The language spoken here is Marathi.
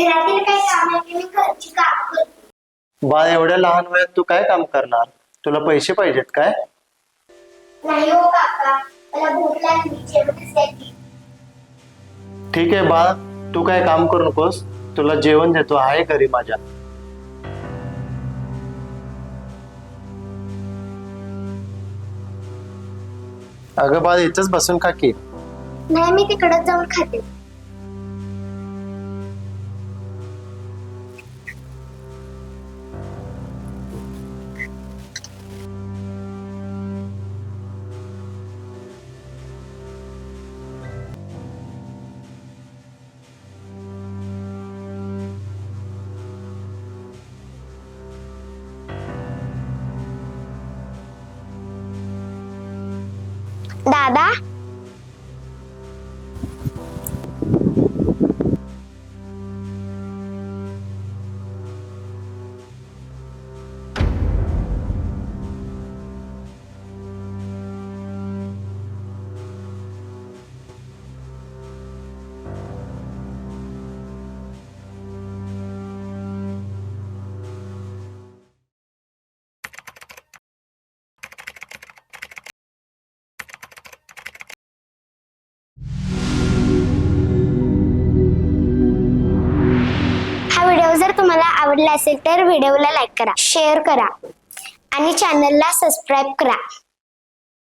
घरातील काही काम आहे की मी घरची काम करतो. बाळ, एवढ्या लहान वयात तू काय काम करणार? तुला पैसे पाहिजेत काय? नाही हो काका, मला भूक लागली, जेवणच द्या की. ठीक आहे बाळ, तू काय काम करू नकोस, तुला जेवण देतो आहे घरी माझ्या. अगं बाळ, इथंच बसून खा की. नाही, मी तिकडे जाऊन खाते. दादा, हा व्हिडिओ जर तुम्हाला आवडला असेल तर व्हिडिओला लाईक करा, शेअर करा आणि चॅनलला सबस्क्राईब करा.